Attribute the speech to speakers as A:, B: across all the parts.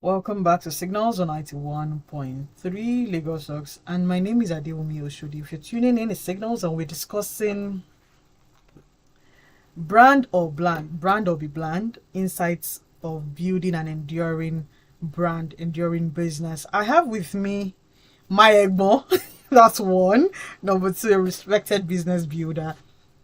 A: Welcome back to Signals on 91.3 Lagos Ox, and my name is Adewunmi Oshodi. If you're tuning in, it's Signals, and we're discussing brand or be bland, insights of building an enduring brand, enduring business. I have with me my Egbo, that's one. Number two, a respected business builder,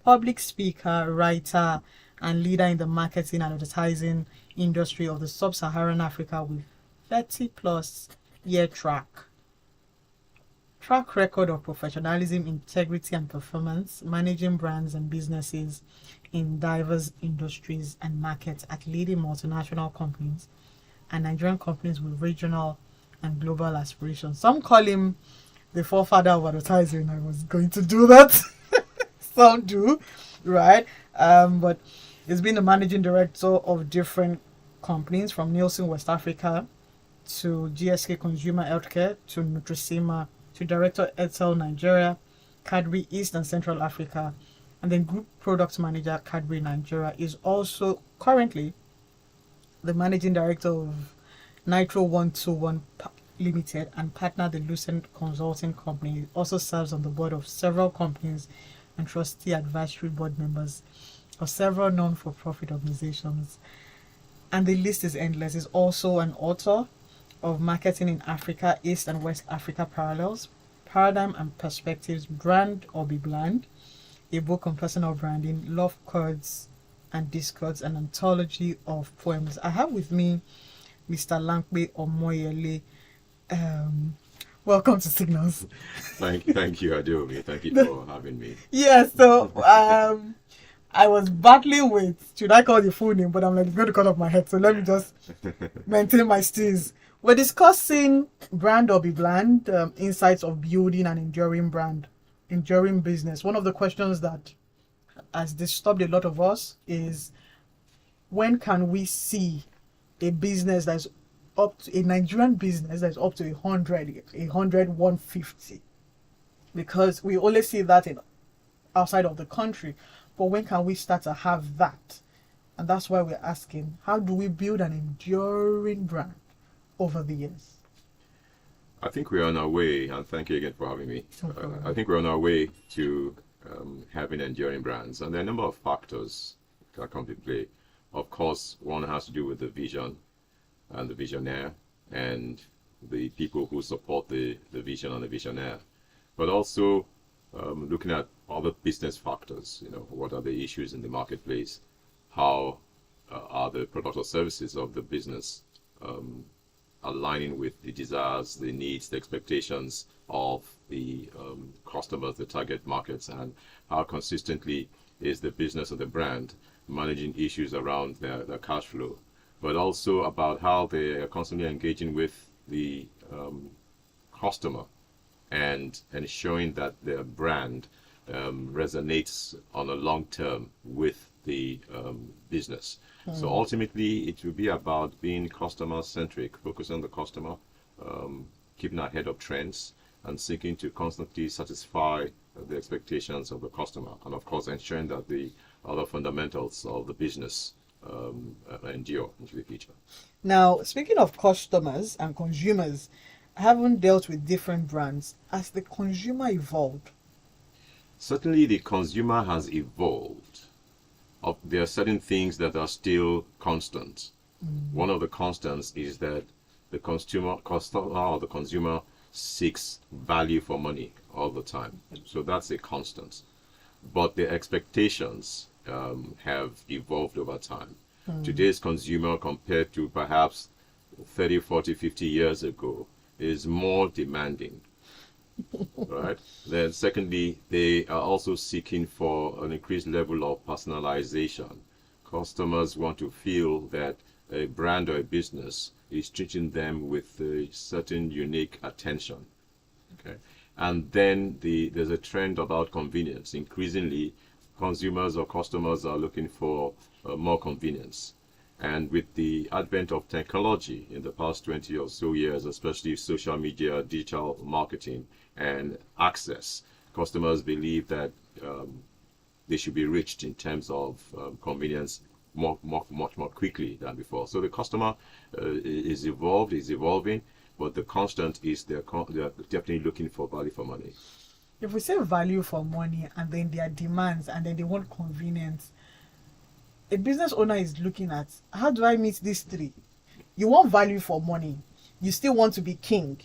A: public speaker, writer, and leader in the marketing and advertising industry of the sub-Saharan Africa with 30 plus year track record of professionalism, integrity, and performance, managing brands and businesses in diverse industries and markets at leading multinational companies and Nigerian companies with regional and global aspirations. Some call him the forefather of advertising. I was going to do that. Some do, right? But he's been the managing director of different companies from Nielsen West Africa to GSK Consumer Healthcare to Nutrisima to Director Etel Nigeria, Cadbury East and Central Africa, and then Group Product Manager Cadbury Nigeria. Is also currently the Managing Director of Nitro 121 Limited and partner the Lucent Consulting Company. He also serves on the board of several companies and trustee advisory board members of several non-for-profit organizations. And the list is endless. He's also an author of Marketing in Africa, East and West Africa Parallels, Paradigm and Perspectives, Brand or Be Bland, a book on personal branding, Love Chords and Discords, an anthology of poems. I have with me Mr. Lampe Omoyele. Welcome to Signals.
B: Thank you, Adewunmi. Thank you for having me.
A: Yeah, so I was battling with, should I call the full name? But I'm like, it's going to cut off my head. So let me just maintain my steez. We're discussing brand or be bland, insights of building an enduring brand, enduring business. One of the questions that has disturbed a lot of us is, when can we see a business that's up to, a Nigerian business that's up to 100, 150? Because we only see that in outside of the country. But when can we start to have that? And that's why we're asking, how do we build an enduring brand over the years?
B: I think we're on our way, and thank you again for having me. I think we're on our way to having enduring brands, and there are a number of factors that come into play. Of course, one has to do with the vision and the visionaire and the people who support the vision and the visionaire, but also looking at other business factors. What are the issues in the marketplace? How are the product or services of the business aligning with the desires, the needs, the expectations of the customers, the target markets, and how consistently is the business or the brand managing issues around their cash flow, but also about how they are constantly engaging with the customer and ensuring that their brand resonates on a long term with the business. So ultimately, it will be about being customer centric, focus on the customer, keeping ahead of trends, and seeking to constantly satisfy the expectations of the customer, and of course ensuring that the other fundamentals of the business endure into the future.
A: Now, speaking of customers and consumers, having dealt with different brands, has the consumer evolved?
B: Certainly, the consumer has evolved. There are certain things that are still constant. One of the constants is that the customer or the consumer seeks value for money all the time. So that's a constant. But the expectations have evolved over time. Today's consumer, compared to perhaps 30, 40, 50 years ago, is more demanding. Right. Then secondly, they are also seeking for an increased level of personalization. Customers want to feel that a brand or a business is treating them with a certain unique attention. Okay. And then there's a trend about convenience. Increasingly, consumers or customers are looking for more convenience. And with the advent of technology in the past 20 or so years, especially social media, digital marketing, and access, customers believe that they should be reached in terms of convenience much more quickly than before. So the customer is evolving, but the constant is they're definitely looking for value for money.
A: If we say value for money and then their demands and then they want convenience, a business owner is looking at, how do I meet these three? You want value for money, you still want to be king,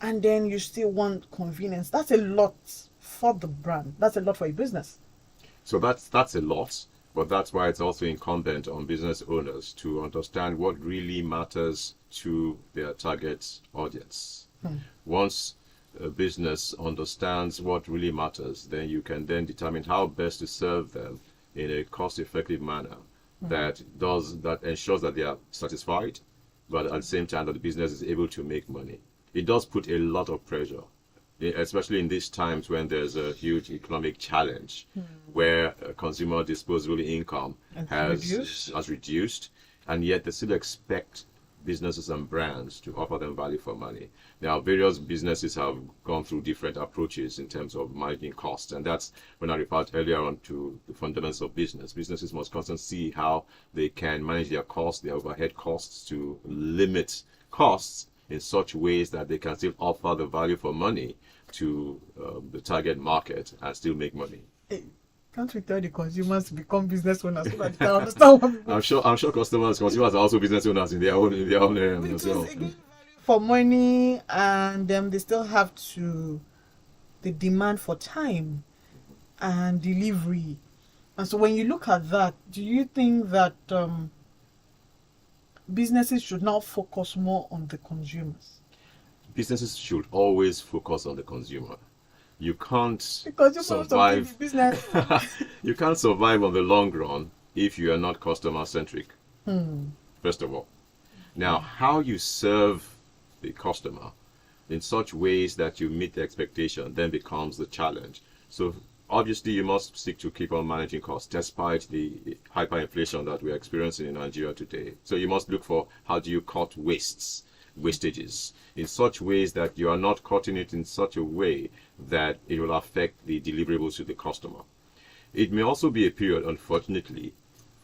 A: and then you still want convenience. That's a lot for the brand. That's a lot for a business.
B: So that's a lot, but that's why it's also incumbent on business owners to understand what really matters to their target audience. Once a business understands what really matters, then you can then determine how best to serve them in a cost-effective manner that ensures that they are satisfied, but at the same time that the business is able to make money. It does put a lot of pressure, especially in these times when there's a huge economic challenge, where consumer disposable income has reduced, and yet they still expect businesses and brands to offer them value for money. Now, various businesses have gone through different approaches in terms of managing costs, and that's when I referred earlier on to the fundamentals of business. Businesses must constantly see how they can manage their costs, their overhead costs, to limit costs in such ways that they can still offer the value for money to the target market and still make money.
A: Can't we tell the consumers to become business owners so that they can understand what people...
B: I'm sure consumers are also business owners in their own as well.
A: Again, for money, and they still have the demand for time and delivery. And so when you look at that, do you think that businesses should now focus more on the consumers?
B: Businesses should always focus on the consumer. You can't
A: survive.
B: You can't survive on the long run if you are not customer centric. First of all. Now, how you serve the customer in such ways that you meet the expectation then becomes the challenge. So obviously you must seek to keep on managing costs despite the hyperinflation that we are experiencing in Nigeria today. So you must look for how do you cut wastages in such ways that you are not cutting it in such a way that it will affect the deliverables to the customer. It may also be a period, unfortunately,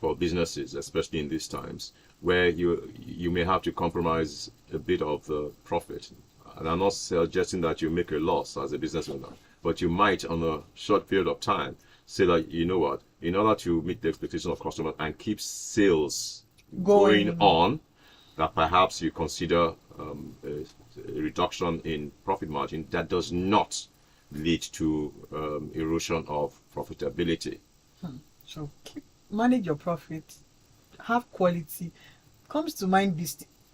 B: for businesses, especially in these times, where you may have to compromise a bit of the profit. And I'm not suggesting that you make a loss as a business owner, but you might, on a short period of time, say that, you know what, in order to meet the expectation of customers and keep sales going on, that perhaps you consider a reduction in profit margin that does not lead to erosion of profitability.
A: So manage your profit, have quality. Comes to mind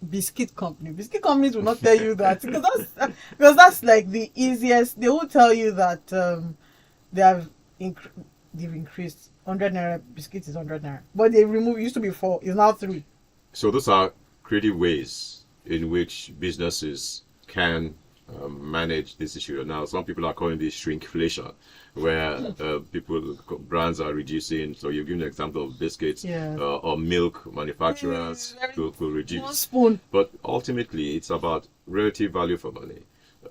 A: biscuit company. Biscuit companies will not tell you that because that's like the easiest. They will tell you that they've increased 100 naira. Biscuit is 100 naira, but they remove. It used to be 4, it's now 3.
B: So those are creative ways in which businesses can manage this issue. Now, some people are calling this shrinkflation, where brands are reducing. So you give an example of biscuits or milk manufacturers could reduce.
A: 1 spoon.
B: But ultimately, it's about relative value for money.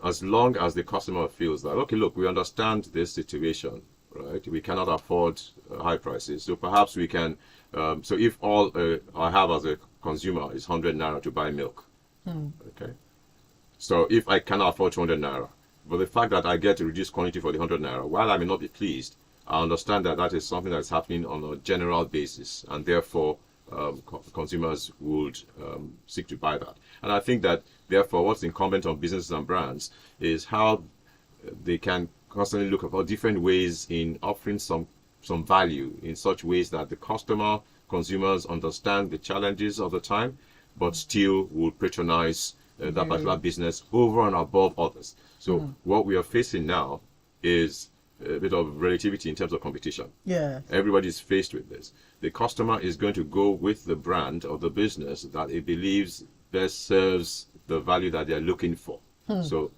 B: As long as the customer feels that, okay, look, we understand this situation, right? We cannot afford high prices. So perhaps we can, so if all I have as a consumer is 100 naira to buy milk, okay? So if I cannot afford 200 naira, but the fact that I get a reduced quantity for the 100 naira, while I may not be pleased, I understand that that is something that's happening on a general basis, and therefore consumers would seek to buy that. And I think that therefore what's incumbent on businesses and brands is how they can constantly look about different ways in offering some value in such ways that the consumers understand the challenges of the time, but still would patronize that particular business over and above others. So what we are facing now is a bit of relativity in terms of competition.
A: Yeah.
B: Everybody's faced with this. The customer is going to go with the brand or the business that it believes best serves the value that they're looking for. So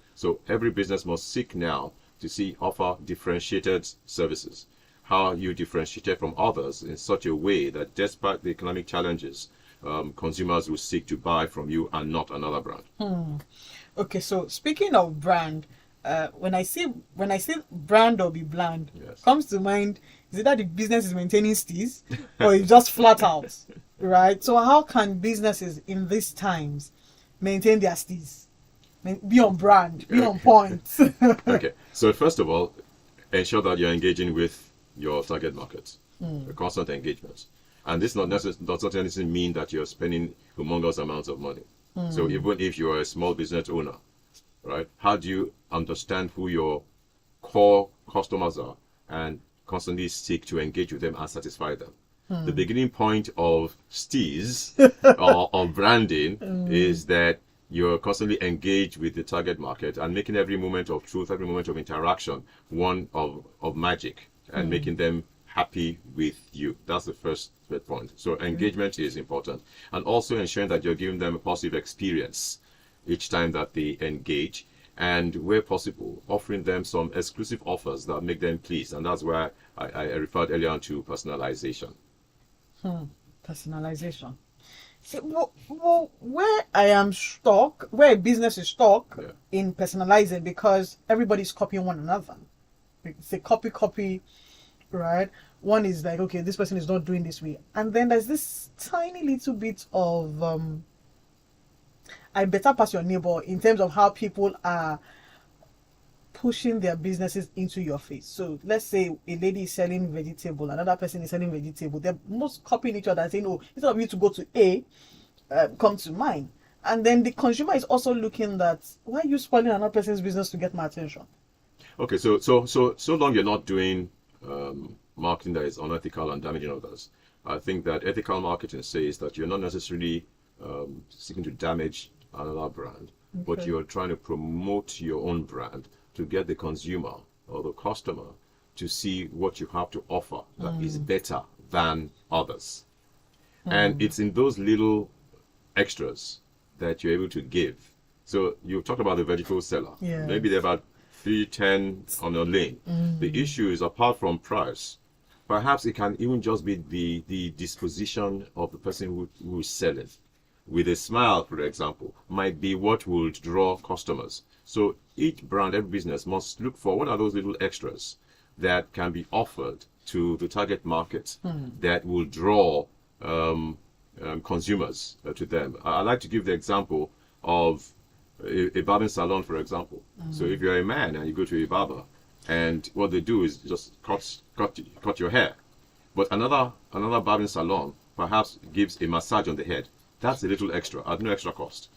B: every business must seek now to offer differentiated services. How you differentiate from others in such a way that despite the economic challenges, consumers will seek to buy from you and not another brand.
A: Okay, so speaking of brand, when I say brand or be bland,
B: Yes.
A: comes to mind Is it that the business is maintaining steez or it's just flat out, right? So how can businesses in these times maintain their steez? Be on brand, be on point.
B: Okay, so first of all, ensure that you're engaging with your target market, a constant engagement. And this does not necessarily mean that you're spending humongous amounts of money. So even if you're a small business owner, right, how do you understand who your core customers are and constantly seek to engage with them and satisfy them? The beginning point of steez or of branding is that you're constantly engaged with the target market and making every moment of truth, every moment of interaction, one of magic, and making them happy with you. That's the first point. So engagement is important. And also ensuring that you're giving them a positive experience each time that they engage. And where possible, offering them some exclusive offers that make them pleased. And that's where I referred earlier on to personalization.
A: Personalization. See, well, where I am stuck, where a business is stuck in personalizing, because everybody's copying one another. It's a copy, right? One is like, okay, this person is not doing this way. And then there's this tiny little bit of, I better pass your neighbor in terms of how people are pushing their businesses into your face. So let's say a lady is selling vegetable, another person is selling vegetable. They're most copying each other and saying, oh, instead of you to go to A, come to mine. And then the consumer is also looking that, why are you spoiling another person's business to get my attention?
B: Okay, so long you're not doing marketing that is unethical and damaging others. I think that ethical marketing says that you're not necessarily seeking to damage another brand, but you're trying to promote your own brand to get the consumer or the customer to see what you have to offer that is better than others. And it's in those little extras that you're able to give. So you talked about the vegetable seller.
A: Yeah.
B: Maybe they're about 310 on a lane. The issue is, apart from price, perhaps it can even just be the disposition of the person who is selling. With a smile, for example, might be what will draw customers. So each brand, every business must look for what are those little extras that can be offered to the target market that will draw consumers to them. I like to give the example of a barbering salon, for example. So if you're a man and you go to a barber, and what they do is just cut your hair, but another barbering salon perhaps gives a massage on the head. That's a little extra at no extra cost.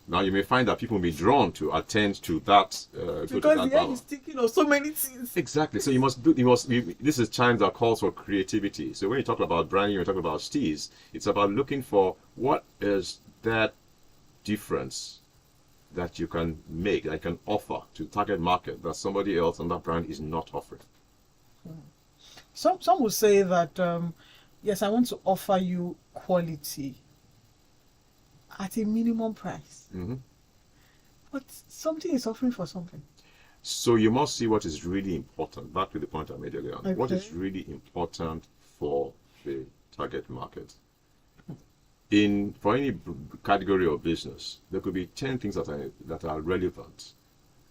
B: Now you may find that people may be drawn to attend to that.
A: Because the hair is thinking of so many things.
B: Exactly. So this is time that calls for creativity. So when you talk about branding, you're talking about steez. It's about looking for what is that difference that you can make, that you can offer to target market that somebody else on that brand is not offering.
A: Some will say that yes, I want to offer you quality at a minimum price. But something is offering for something.
B: So you must see what is really important. Back to the point I made earlier on. What is really important for the target market? For any category of business, there could be 10 things that are relevant,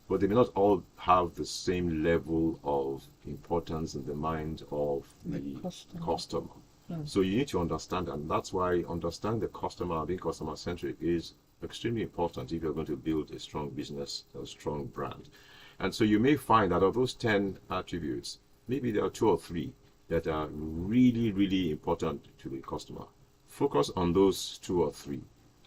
B: but they may not all have the same level of importance in the mind of the customer. So you need to understand, and that's why understand the customer, being customer centric, is extremely important if you're going to build a strong business, a strong brand. And so you may find that of those 10 attributes, maybe there are 2 or 3 that are really, really important to the customer. Focus on those 2 or 3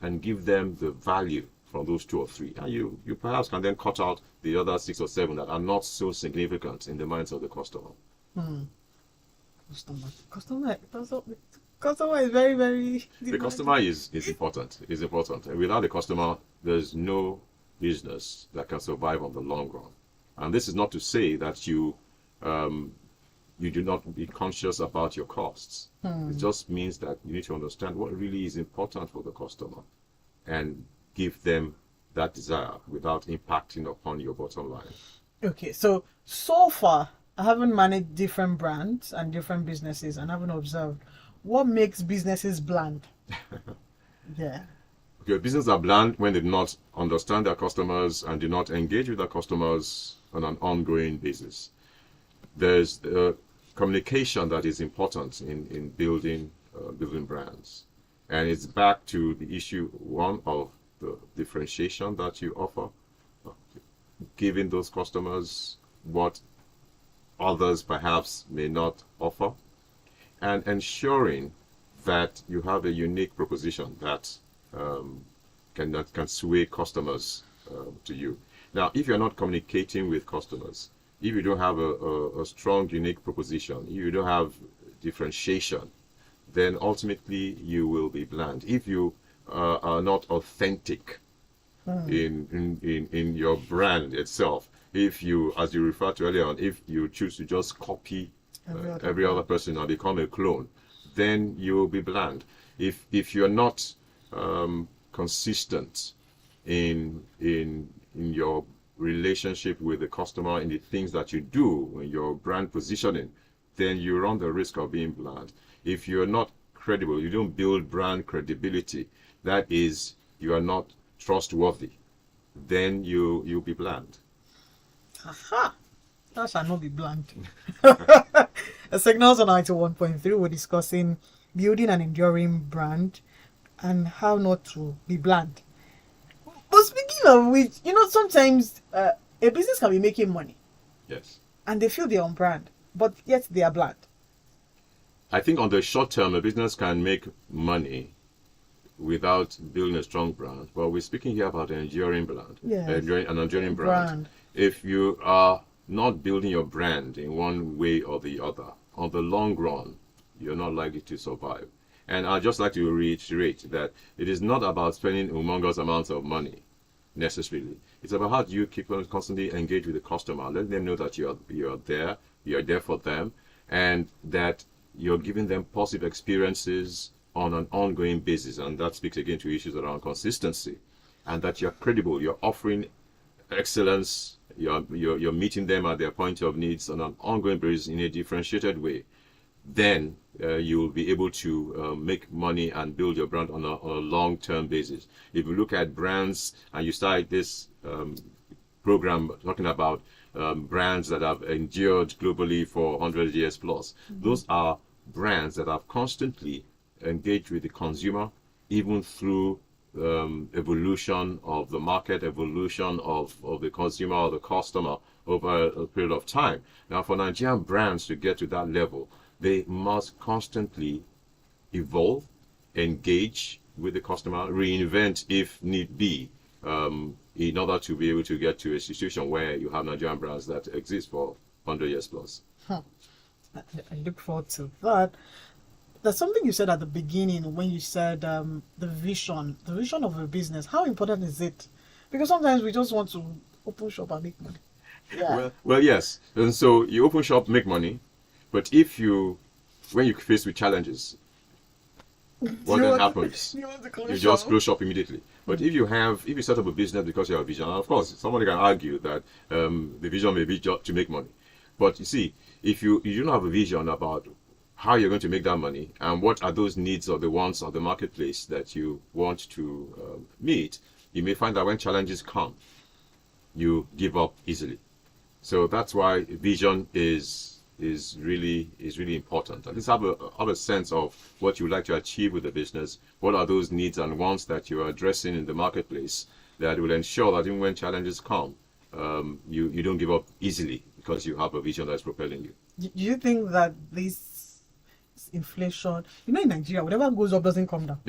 B: and give them the value from those 2 or 3. And you perhaps can then cut out the other 6 or 7 that are not so significant in the minds of the customer.
A: Customer is very, very...
B: The customer is important. And without the customer, there's no business that can survive on the long run. And this is not to say that you do not be conscious about your costs. It just means that you need to understand what really is important for the customer and give them that desire without impacting upon your bottom line.
A: Okay, so far, I haven't managed different brands and different businesses and haven't observed what makes businesses bland. Yeah.
B: Okay, businesses are bland when they do not understand their customers and do not engage with their customers on an ongoing basis. There's communication that is important in building brands. And it's back to the issue one of the differentiation that you offer, giving those customers what others perhaps may not offer, and ensuring that you have a unique proposition that can sway customers to you. Now, if you're not communicating with customers, if you don't have a strong, unique proposition, if you don't have differentiation, then ultimately you will be bland. If you are not authentic in your brand itself, if you, as you referred to earlier on, if you choose to just copy every other person and become a clone, then you will be bland. If you're not consistent in your relationship with the customer, in the things that you do, in your brand positioning, then you run the risk of being bland. If you're not credible, you don't build brand credibility, that is, you are not trustworthy, then you'll be bland.
A: Aha! That shall not be bland. A Signals on 91.3, we're discussing building an enduring brand and how not to be bland. But speaking of which, sometimes a business can be making money.
B: Yes.
A: And they feel they're on brand, but yet they are bland.
B: I think on the short term, a business can make money without building a strong brand. But we're speaking here about an enduring brand.
A: Yes.
B: An enduring brand. If you are not building your brand in one way or the other, on the long run, you're not likely to survive. And I'd just like to reiterate that it is not about spending humongous amounts of money, necessarily. It's about how do you keep on constantly engage with the customer, let them know that you're there for them, and that you're giving them positive experiences on an ongoing basis. And that speaks again to issues around consistency, and that you're credible, you're offering excellence, you're meeting them at their point of needs on an ongoing basis in a differentiated way. Then you will be able to make money and build your brand on a long-term basis. If you look at brands, and you start this program talking about brands that have endured globally for 100 years plus, those are brands that have constantly engaged with the consumer, even through evolution of the market, evolution of the consumer or the customer over a period of time. Now, for Nigerian brands to get to that level, they must constantly evolve, engage with the customer, reinvent if need be, in order to be able to get to a situation where you have Nigerian brands that exist for 100 years plus.
A: I look forward to that. There's something you said at the beginning when you said the vision of a business. How important is it? Because sometimes we just want to open shop and make money. Yeah.
B: Well, yes. And so you open shop, make money. But when you're faced with challenges, what then happens? You just close shop immediately. But if you set up a business because you have a vision, of course, somebody can argue that the vision may be just to make money. But you see, if you don't have a vision about how you're going to make that money and what are those needs or the wants of the marketplace that you want to meet, you may find that when challenges come, you give up easily. So that's why vision is really important. At least have a sense of what you would like to achieve with the business. What are those needs and wants that you are addressing in the marketplace that will ensure that even when challenges come, you don't give up easily because you have a vision that's propelling you.
A: Do you think that this inflation, in Nigeria, whatever goes up doesn't come down?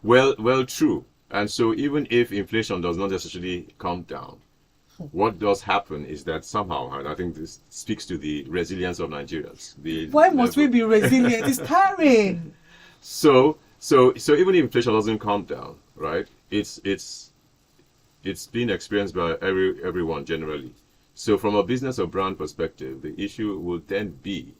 B: Well, true. And so even if inflation does not necessarily come down, what does happen is that somehow, and I think this speaks to the resilience of Nigerians.
A: Why must we be resilient? It's tiring.
B: So even if inflation doesn't come down, right? It's being experienced by everyone generally. So from a business or brand perspective, the issue will then be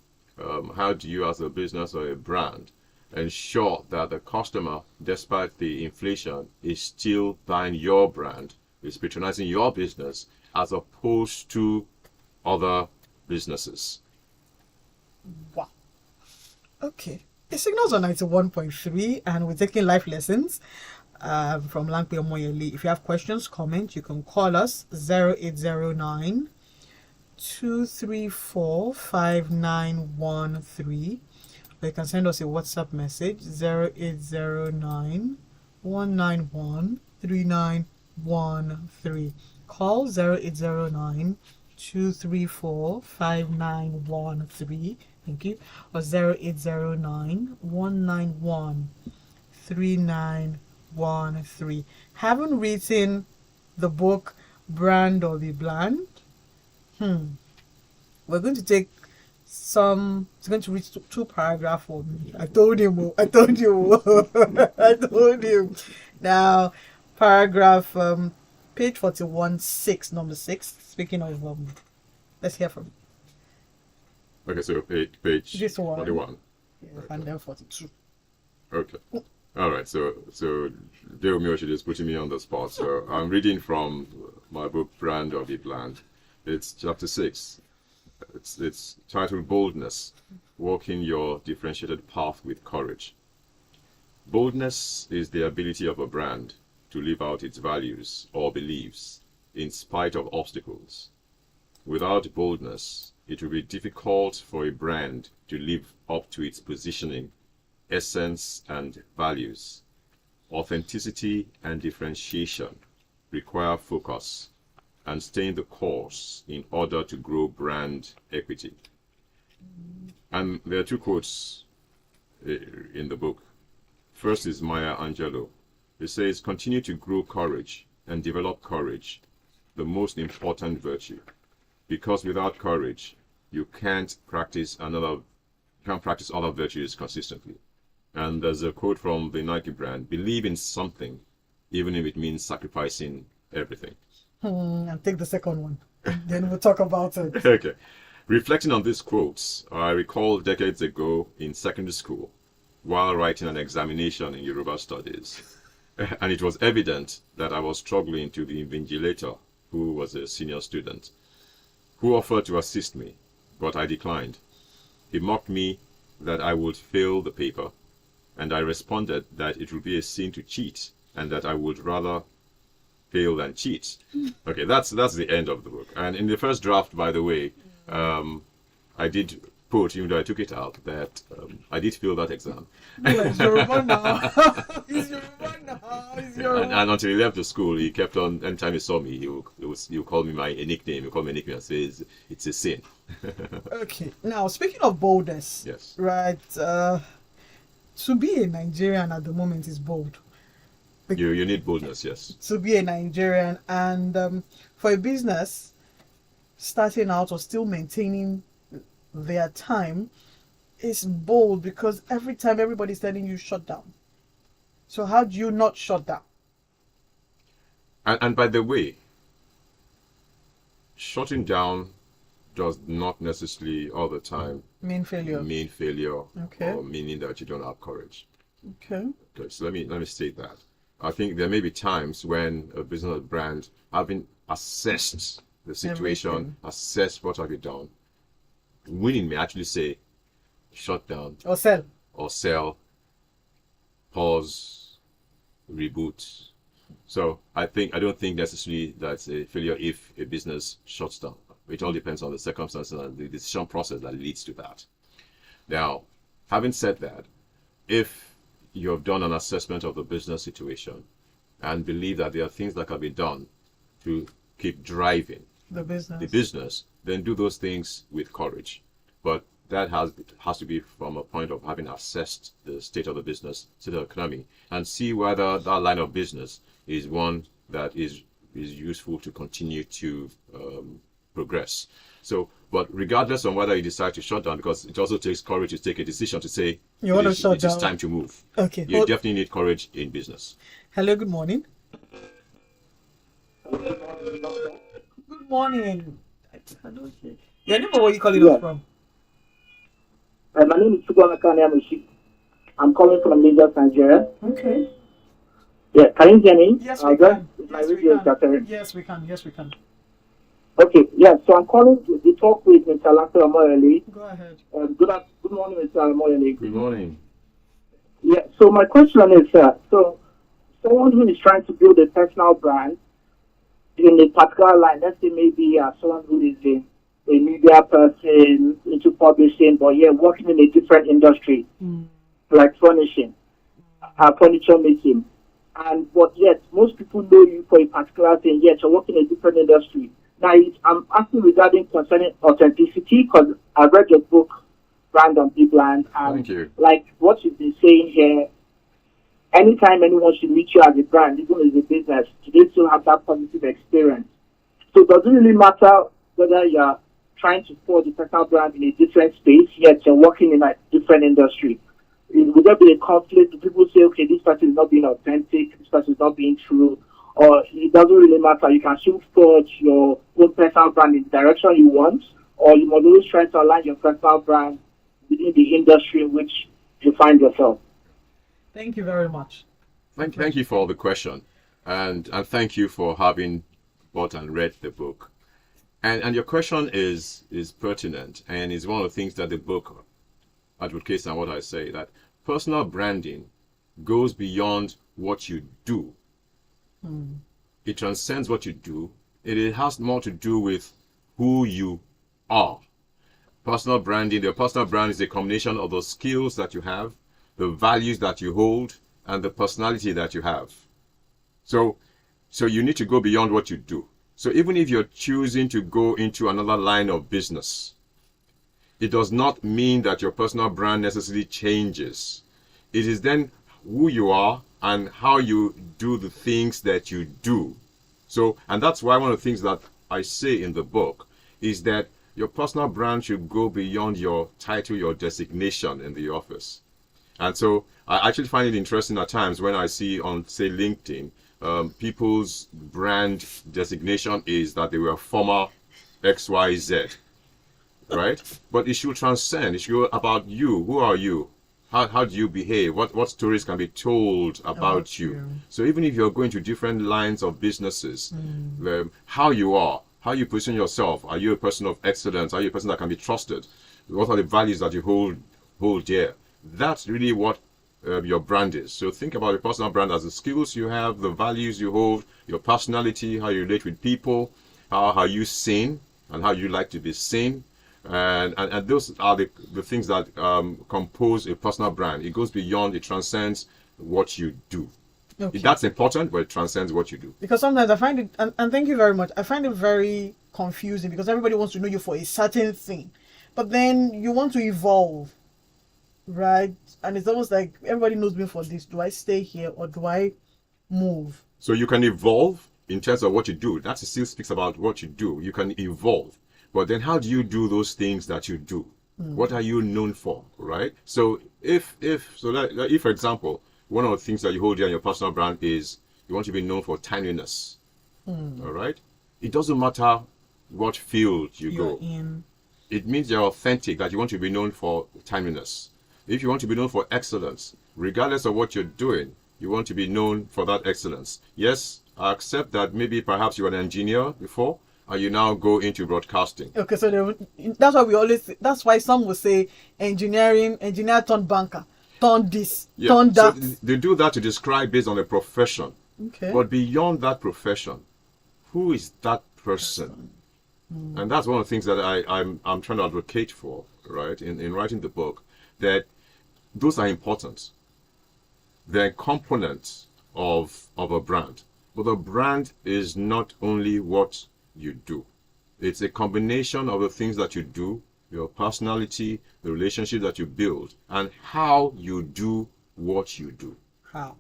B: how do you, as a business or a brand, ensure that the customer, despite the inflation, is still buying your brand, is patronizing your business as opposed to other businesses.
A: Wow. Okay. The Signals on 91.3, and we're taking life lessons from Lampe Omoyele. If you have questions, comments, you can call us 0809 234-5913. Or you can send us a WhatsApp message 0809-191-3913. Call 0809-234-5913. Thank you. Or 0809-191-3913. Haven't written the book Brand or Be Bland? We're going to take it's going to reach two paragraphs for me. I told you. I told you. Now, paragraph, page 41, 6, number 6. Speaking of, let's hear from.
B: Okay, so page
A: This one.
B: 41.
A: Yeah, and then 42.
B: Okay. All right. So Adewunmi Oshodi is putting me on the spot. So I'm reading from my book Brand or Be Bland. It's chapter 6. It's titled Boldness, Walking Your Differentiated Path with Courage. Boldness is the ability of a brand to live out its values or beliefs in spite of obstacles. Without boldness, it will be difficult for a brand to live up to its positioning, essence, and values. Authenticity and differentiation require focus and staying the course in order to grow brand equity. And there are two quotes in the book. First is Maya Angelou. It says, continue to grow courage and develop courage, the most important virtue. Because without courage, you can't practice other virtues consistently. And there's a quote from the Nike brand, believe in something, even if it means sacrificing everything.
A: I'll take the second one. Then we'll talk about it.
B: Okay. Reflecting on these quotes, I recall decades ago in secondary school, while writing an examination in Yoruba studies, and it was evident that I was struggling to the invigilator, who was a senior student, who offered to assist me, but I declined. He mocked me that I would fail the paper, and I responded that it would be a sin to cheat, and that I would rather fail than cheat. Okay, that's the end of the book. And in the first draft, by the way, I did put, even though I took it out, that I did fail that exam.
A: He's Yoruba now.
B: And until he left the school, he kept on, anytime he saw me, he would call me a nickname. He called me a nickname and says, it's a sin.
A: Okay, now speaking of boldness,
B: Yes.
A: right, to be a Nigerian at the moment is bold.
B: You need boldness, yes.
A: To be a Nigerian, and for a business starting out or still maintaining their time is bold, because every time everybody's telling you shut down. So how do you not shut down?
B: And by the way, shutting down does not necessarily all the time
A: mean failure. Okay.
B: Or meaning that you don't have courage.
A: Okay.
B: Okay, so let me state that. I think there may be times when a business or brand, having assessed the situation, assessed what have you done, winning may actually say, shut down.
A: Or sell.
B: Pause, reboot. So I don't think necessarily that's a failure if a business shuts down. It all depends on the circumstances and the decision process that leads to that. Now, having said that, if you have done an assessment of the business situation and believe that there are things that can be done to keep driving
A: the
B: business, then do those things with courage. But that has to be from a point of having assessed the state of the business, state of the economy, and see whether that line of business is one that is useful to continue to progress. So, but regardless of whether you decide to shut down, because it also takes courage to take a decision to say,
A: you want to shut down.
B: It is time to move.
A: Okay.
B: You definitely need courage in business.
A: Hello, good morning. Good morning. Your name or where you calling us from?
C: My name is Chukwuemeka. I'm calling from Lagos, Nigeria.
A: Okay.
C: Yeah, can you hear me?
A: Yes, we can.
C: Yes,
A: we can.
C: Okay, yeah, so I'm calling to talk with Mr. Lampe Omoyele.
A: Go ahead.
C: Good morning, Mr. Omoyele.
B: Good morning.
C: Yeah, so my question is, so someone who is trying to build a personal brand in a particular line, let's say maybe someone who is a media person into publishing, but yeah, working in a different industry, like furnishing, furniture making. And but yet, most people know you for a particular thing, yet you're working in a different industry. Now, I'm asking regarding concerning authenticity, because I read your book, Brand and Be Brand, and
B: Thank you.
C: like what you've been saying here, anytime anyone should meet you as a brand, even as a business, they still have that positive experience. So does it really matter whether you're trying to forge a personal brand in a different space, yet you're working in a different industry? Would there be a conflict? Do people say, okay, this person is not being authentic, this person is not being true, or it doesn't really matter? You can still forge your own personal brand in the direction you want, or you must always try to align your personal brand within the industry in which you find yourself.
A: Thank you very much.
B: Thank you for the question, and thank you for having bought and read the book. And your question is pertinent, and is one of the things that the book advocates, and what I say, that personal branding goes beyond what you do. It transcends what you do. It has more to do with who you are. Personal branding, the personal brand is a combination of the skills that you have, the values that you hold, and the personality that you have. So you need to go beyond what you do. So even if you're choosing to go into another line of business, it does not mean that your personal brand necessarily changes. It is then who you are and how you do the things that you do. So, and that's why one of the things that I say in the book is that your personal brand should go beyond your title, your designation in the office. And so I actually find it interesting at times when I see on, say, LinkedIn, people's brand designation is that they were former XYZ, right? But it should transcend. It should go about you. Who are you? How do you behave? What stories can be told about you? So even if you're going to different lines of businesses, how you are, how you position yourself. Are you a person of excellence? Are you a person that can be trusted? What are the values that you hold dear? That's really what your brand is. So think about your personal brand as the skills you have, the values you hold, your personality, how you relate with people, how you sing, and how you like to be seen. And those are the things that compose a personal brand. It goes beyond, it transcends what you do. Okay. That's important, but it transcends what you do.
A: Because sometimes I find it, and thank you very much, I find it very confusing because everybody wants to know you for a certain thing. But then you want to evolve, right? And it's almost like everybody knows me for this. Do I stay here or do I move?
B: So you can evolve in terms of what you do. That still speaks about what you do. You can evolve. But then how do you do those things that you do? What are you known for, right? So if for example, one of the things that you hold here in your personal brand is you want to be known for timeliness, all right? It doesn't matter what field you're go
A: in.
B: It means you're authentic, that you want to be known for timeliness. If you want to be known for excellence, regardless of what you're doing, you want to be known for that excellence. Yes, I accept that maybe perhaps you were an engineer before, and you now go into broadcasting.
A: Okay, so that's why that's why some will say engineer turned banker, turned this, turned that.
B: So they do that to describe based on a profession.
A: Okay.
B: But beyond that profession, who is that person? And that's one of the things that I'm trying to advocate for, right, in writing the book, that those are important. They're components of a brand. But the brand is not only what you do. It's a combination of the things that you do, your personality, the relationship that you build, and how you do what you do.
A: How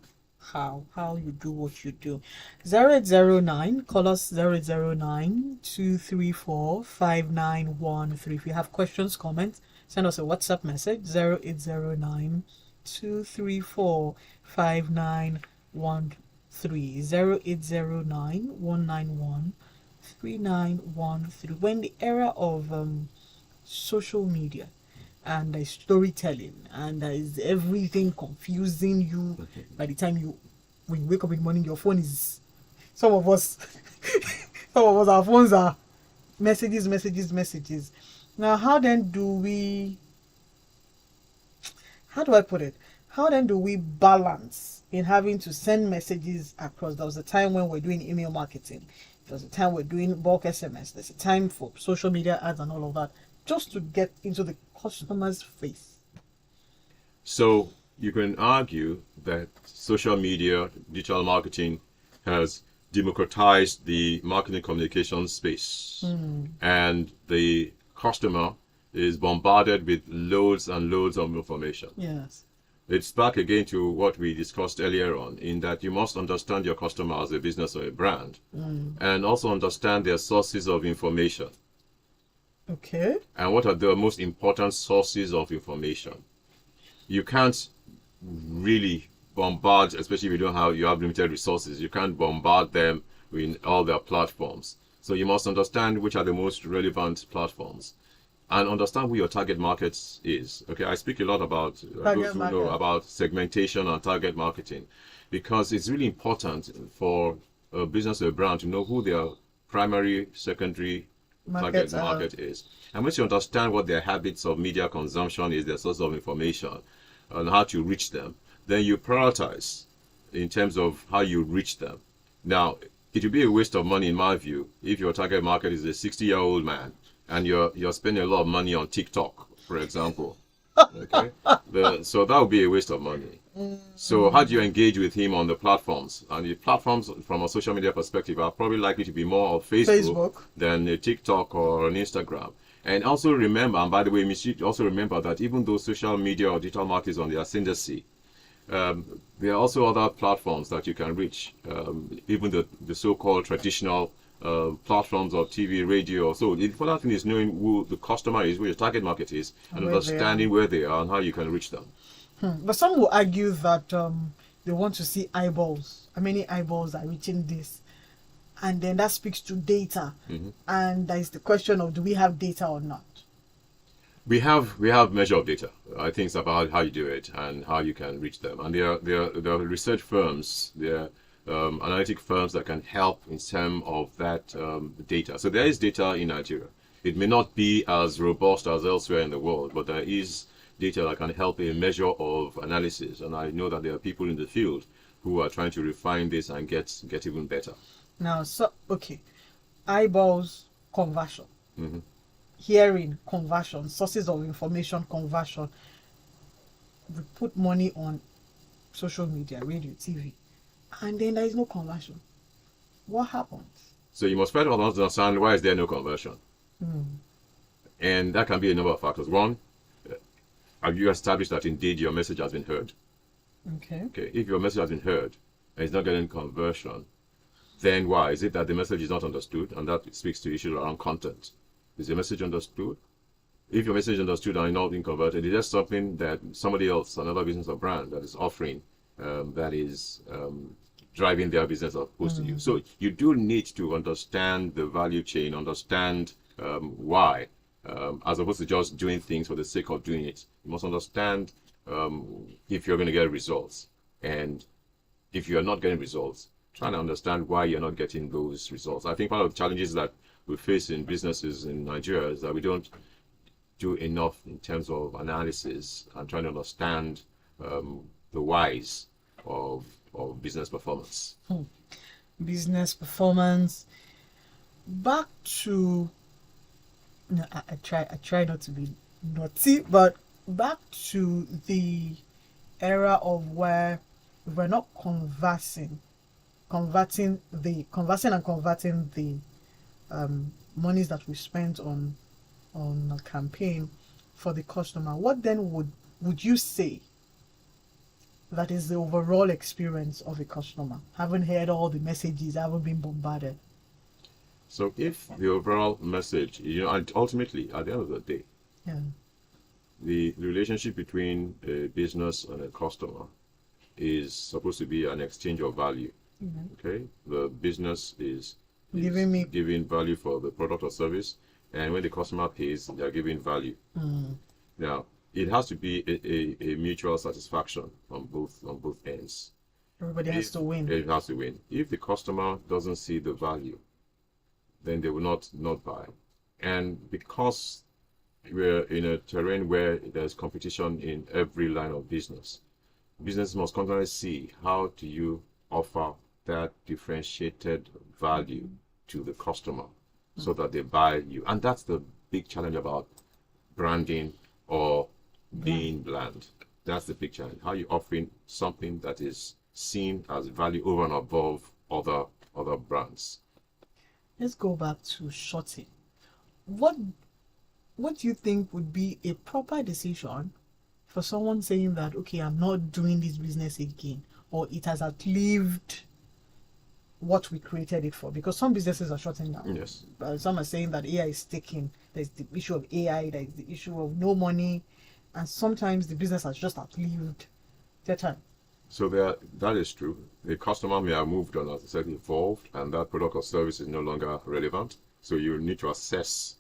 A: you do what you do. 0809, call us 0809-234-5913. If you have questions, comments, send us a WhatsApp message 0809-234-5913. 0809-191-3913. When the era of social media and storytelling and there is everything confusing you, by the time when you wake up in the morning, your phone is some of us our phones are messages. Now how do I put it? How then do we balance in having to send messages across? There was a time when we're doing email marketing. There's a time we're doing bulk SMS. There's a time for social media ads and all of that, just to get into the customer's face.
B: So you can argue that social media, digital marketing has democratized the marketing communication space, and the customer is bombarded with loads and loads of information.
A: Yes.
B: It's back again to what we discussed earlier on, in that you must understand your customer as a business or a brand, and also understand their sources of information.
A: Okay.
B: And what are the most important sources of information? You can't really bombard, especially if you have limited resources, you can't bombard them in all their platforms. So you must understand which are the most relevant platforms, and understand who your target market is. Okay, I speak a lot about those who know about segmentation and target marketing, because it's really important for a business or a brand to know who their primary, secondary target market is. And once you understand what their habits of media consumption is, their source of information, and how to reach them, then you prioritize in terms of how you reach them. Now, it would be a waste of money, in my view, if your target market is a 60-year-old man and you're spending a lot of money on TikTok, for example. Okay, so that would be a waste of money. So how do you engage with him on the platforms? And the platforms, from a social media perspective, are probably likely to be more of Facebook. Than a TikTok or an Instagram. And also remember, and by the way, you should also remember that even though social media or digital marketing is on the ascendancy, there are also other platforms that you can reach, even the so-called traditional platforms of TV, radio. So the important thing is knowing who the customer is, who your target market is, and understanding where they are and how you can reach them.
A: But some will argue that they want to see eyeballs. How many eyeballs are reaching this? And then that speaks to data. And there is the question of, do we have data or not?
B: We have measure of data. I think it's about how you do it and how you can reach them. And there are research firms, there are analytic firms that can help in terms of that data. So there is data in Nigeria. It may not be as robust as elsewhere in the world, but there is data that can help a measure of analysis. And I know that there are people in the field who are trying to refine this and get even better.
A: Now, eyeballs, conversion. Hearing, conversion. Sources of information, conversion. We put money on social media, radio, TV, and then there is no conversion. What happens?
B: So you must first of all understand, why is there no conversion? And that can be a number of factors. One, have you established that indeed your message has been heard?
A: Okay.
B: If your message has been heard and it's not getting conversion, then why? Is it that the message is not understood? And that speaks to issues around content. Is the message understood? If your message is understood and not being converted, is there something that somebody else, another business or brand, that is offering that is driving their business as opposed to you? So you do need to understand the value chain, understand why, as opposed to just doing things for the sake of doing it. You must understand if you're going to get results. And if you're not getting results, trying to understand why you're not getting those results. I think part of the challenges that we face in businesses in Nigeria is that we don't do enough in terms of analysis and trying to understand the whys of business performance.
A: Business performance. Back to, no, I try not to be naughty, but back to the era of where we're not conversing and converting the monies that we spent on a campaign for the customer. What then would you say that is the overall experience of a customer, having heard all the messages, having been bombarded?
B: So if the overall message, and ultimately at the end of the day, the relationship between a business and a customer is supposed to be an exchange of value. Okay, the business is giving value for the product or service, and when the customer pays, they are giving value. Now, it has to be a mutual satisfaction on both ends.
A: Everybody has to win.
B: It has to win. If the customer doesn't see the value, then they will not buy. And because we're in a terrain where there's competition in every line of business, business must constantly see how do you offer that differentiated value to the customer so that they buy you. And that's the big challenge about branding or being bland. That's the big challenge. How you offering something that is seen as value over and above other brands.
A: Let's go back to Shorty. What do you think would be a proper decision for someone saying that, okay, I'm not doing this business again, or it has outlived what we created it for? Because some businesses are shutting down.
B: Yes.
A: Some are saying that AI is taking. There's the issue of AI. There's the issue of no money, and sometimes the business has just outlived their time.
B: So that is true. The customer may have moved on, as I said, evolved, and that product or service is no longer relevant. So you need to assess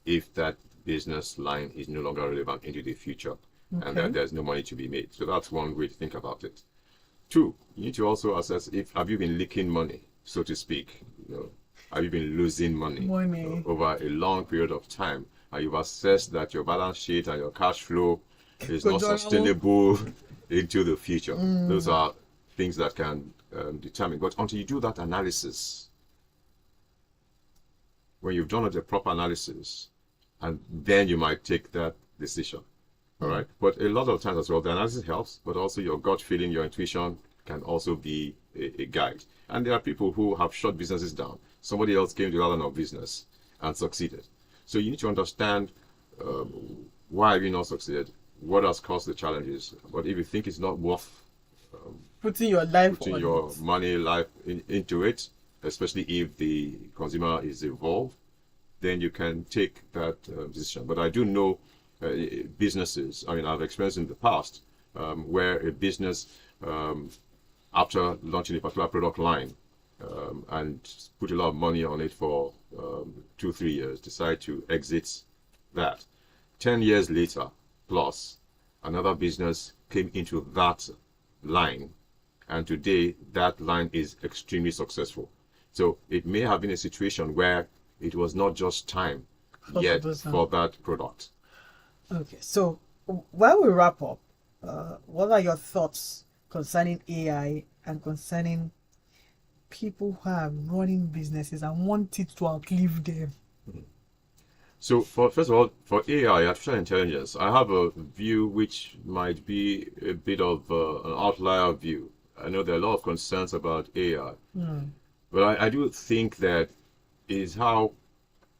B: if that business line is no longer relevant into the future, and that there's no money to be made. So that's one way to think about it. Two, you need to also assess if have you been leaking money, so to speak. Have you been losing money over a long period of time? And you've assessed that your balance sheet and your cash flow is not sustainable into the future. Those are things that can determine. But until you do that analysis, when you've done the proper analysis, and then you might take that decision. All right. But a lot of times as well, the analysis helps, but also your gut feeling, your intuition can also be a guide. And there are people who have shut businesses down. Somebody else came to the line of business and succeeded. So you need to understand why have you not succeeded, what has caused the challenges. But if you think it's not worth
A: putting your life,
B: putting your money, life into it, especially if the consumer is involved, then you can take that decision. But I do know businesses, I've experienced in the past where a business, after launching a particular product line and put a lot of money on it for 2-3 years, decide to exit that. 10 years later, plus, another business came into that line, and today that line is extremely successul. So it may have been a situation where it was not just time yet for that product.
A: Okay, so while we wrap up, what are your thoughts concerning AI and concerning people who are running businesses and want it to outlive them?
B: So, first of all, for AI, artificial intelligence, I have a view which might be a bit of an outlier view. I know there are a lot of concerns about AI, but I do think that is how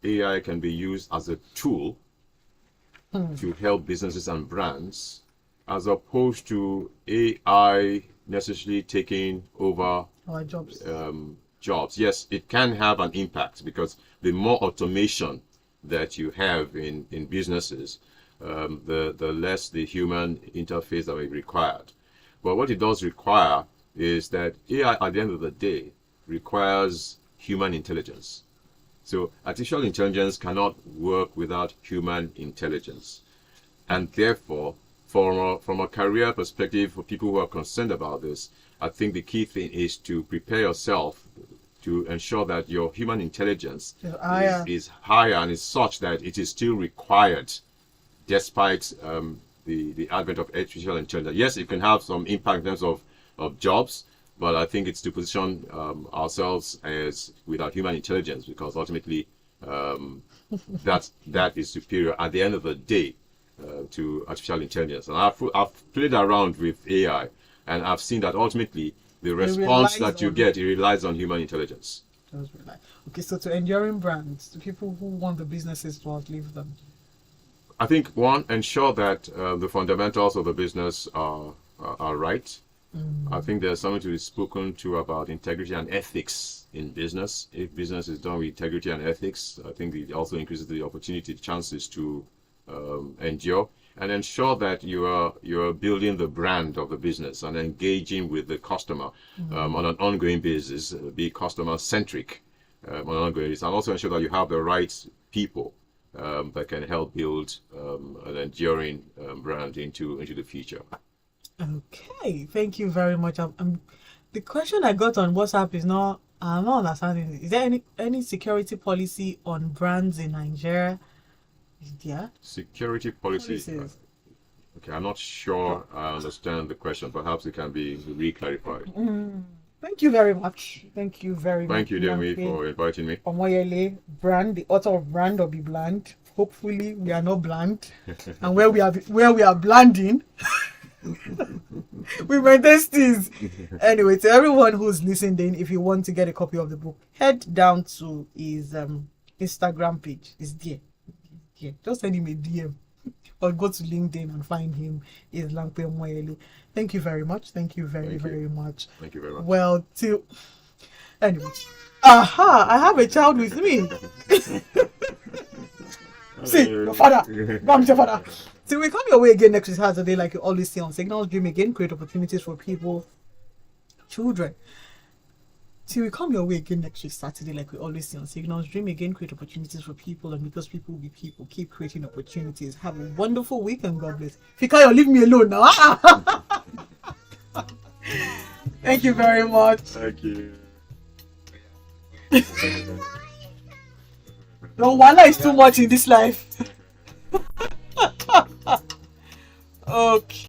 B: AI can be used as a tool to help businesses and brands, as opposed to AI necessarily taking over
A: Our jobs.
B: Jobs. Yes, it can have an impact because the more automation that you have in businesses, the less the human interface that may be required. But what it does require is that AI, at the end of the day, requires human intelligence. So artificial intelligence cannot work without human intelligence. And therefore, from a career perspective, for people who are concerned about this, I think the key thing is to prepare yourself to ensure that your human intelligence is higher and is such that it is still required despite the advent of artificial intelligence. Yes, it can have some impact in terms of jobs, but I think it's to position ourselves as with our human intelligence, because ultimately that is superior at the end of the day to artificial intelligence. And I've played around with AI, and I've seen that ultimately the response that you get, it relies on human intelligence.
A: Okay, so to enduring brands, to people who want the businesses to outlive them,
B: I think one, ensure that the fundamentals of the business are right. I think there's something to be spoken to about integrity and ethics in business. If business is done with integrity and ethics, I think it also increases the opportunity, chances to endure. And ensure that you are building the brand of the business and engaging with the customer on an ongoing basis, be customer centric on an ongoing basis, and also ensure that you have the right people that can help build an enduring brand into the future.
A: Okay, thank you very much. The question I got on WhatsApp is not, I'm not understanding. Is there any security policy on brands in Nigeria? Yeah.
B: Security policy. Okay, I'm not sure I understand the question. Perhaps it can be re-clarified.
A: Thank you very much. Thank you very much.
B: Thank you, Adewunmi, for inviting me.
A: Omoyele, brand, the author of Brand or Be Bland. Hopefully, we are not bland, and where we are blanding, we maintain steez. Anyway, to everyone who's listening, if you want to get a copy of the book, head down to his Instagram page. It's there. Yeah, just send him a DM or go to LinkedIn and find him. Is Lampe Omoyele. Thank you very much. Thank you very much.
B: Thank you very much.
A: Well, anyway, I have a child with me. See, your father. Go and meet your father. Till we come your way again next Saturday, like you always say on Signals, dream again, create opportunities for people, children. Till we come your way again next Saturday, like we always say on Signals, dream again, create opportunities for people, and because people will be people, keep creating opportunities. Have a wonderful week and God bless. Fikayo, leave me alone now. Thank you very much.
B: Thank you.
A: No, wala is too much in this life. Okay.